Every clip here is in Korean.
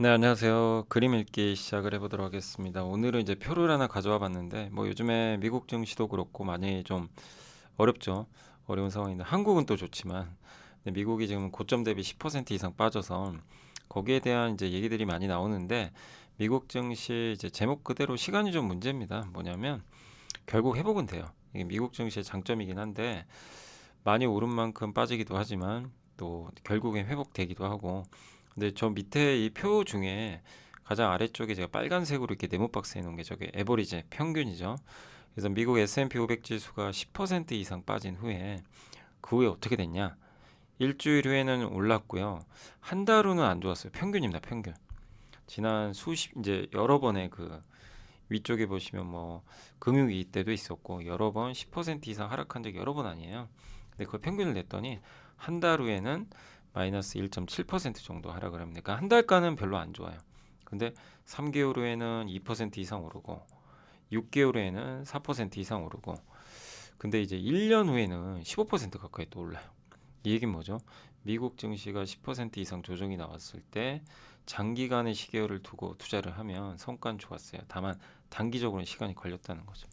네, 안녕하세요. 그림 읽기 시작을 해보도록 하겠습니다. 오늘은 이제 표를 하나 가져와 봤는데, 뭐 요즘에 미국 증시도 그렇고 많이 좀 어렵죠. 어려운 상황인데, 한국은 또 좋지만, 근데 미국이 지금 고점 대비 10% 이상 빠져서 거기에 대한 이제 얘기들이 많이 나오는데, 미국 증시 이제 제목 그대로 시간이 좀 문제입니다. 뭐냐면, 결국 회복은 돼요. 이게 미국 증시의 장점이긴 한데, 많이 오른 만큼 빠지기도 하지만 또 결국엔 회복되기도 하고. 근데 저 밑에 이 표 중에 가장 아래쪽에 제가 빨간색으로 이렇게 네모 박스 해놓은 게 저게 에버리지 평균이죠. 그래서 미국 S&P 500 지수가 10% 이상 빠진 후에 그 후에 어떻게 됐냐? 일주일 후에는 올랐고요. 한 달 후는 안 좋았어요. 평균입니다. 평균. 지난 수십 이제 여러 번의 그 위쪽에 보시면 뭐 금융위기 때도 있었고 여러 번 10% 이상 하락한 적이 여러 번 아니에요. 근데 그 평균을 냈더니 한 달 후에는 마이너스 1.7% 정도 하락을 합니다. 그러니까 한 달간은 별로 안 좋아요. 근데 3개월 후에는 2% 이상 오르고 6개월 후에는 4% 이상 오르고 근데 이제 1년 후에는 15% 가까이 또 올라요. 이 얘기는 뭐죠? 미국 증시가 10% 이상 조정이 나왔을 때 장기간의 시계열을 두고 투자를 하면 성과는 좋았어요. 다만 단기적으로는 시간이 걸렸다는 거죠.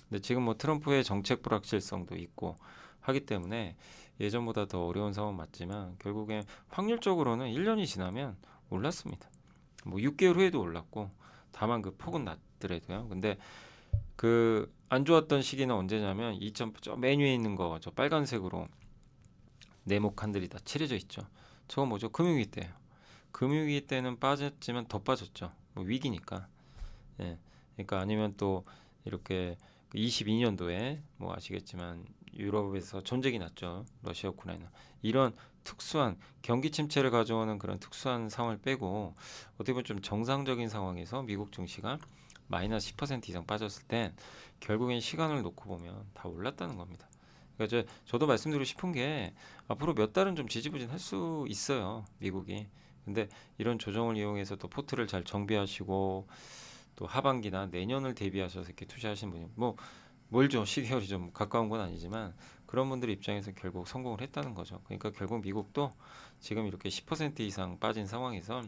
근데 지금 뭐 트럼프의 정책 불확실성도 있고 하기 때문에 예전보다 더 어려운 상황 맞지만 결국엔 확률적으로는 1년이 지나면 올랐습니다. 뭐 6개월 후에도 올랐고 다만 그 폭은 낮더라도요. 근데 그 안 좋았던 시기는 언제냐면 2점 맨 위에 있는 거 저 빨간색으로 네모 칸들이 다 칠해져 있죠. 저거 뭐죠? 금융위기 때예요. 금융위기 때는 빠졌지만 더 빠졌죠. 뭐 위기니까. 예. 그러니까 아니면 또 이렇게 22년도에 뭐 아시겠지만 유럽에서 전쟁이 났죠. 러시아 우크라이나. 이런 특수한 경기 침체를 가져오는 그런 특수한 상황을 빼고 어떻게 보면 좀 정상적인 상황에서 미국 증시가 마이너스 10% 이상 빠졌을 땐 결국엔 시간을 놓고 보면 다 올랐다는 겁니다. 그러니까 저도 말씀드리고 싶은 게 앞으로 몇 달은 좀 지지부진할 수 있어요. 미국이. 근데 이런 조정을 이용해서 또 포트를 잘 정비하시고 또 하반기나 내년을 대비하셔서 이렇게 투자하시는 분이 뭐 멀죠. 시계열이 좀 가까운 건 아니지만 그런 분들 입장에서 결국 성공을 했다는 거죠. 그러니까 결국 미국도 지금 이렇게 10% 이상 빠진 상황에서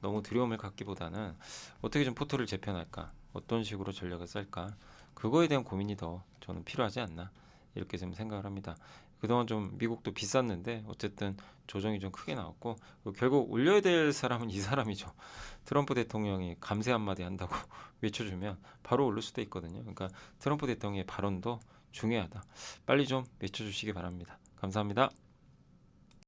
너무 두려움을 갖기보다는 어떻게 좀 포트를 재편할까, 어떤 식으로 전략을 짤까, 그거에 대한 고민이 더 저는 필요하지 않나 이렇게 좀 생각을 합니다. 그동안 좀 미국도 비쌌는데 어쨌든 조정이 좀 크게 나왔고 결국 올려야 될 사람은 이 사람이죠. 트럼프 대통령이 감세 한마디 한다고 외쳐주면 바로 오를 수도 있거든요. 그러니까 트럼프 대통령의 발언도 중요하다. 빨리 좀 외쳐주시기 바랍니다. 감사합니다.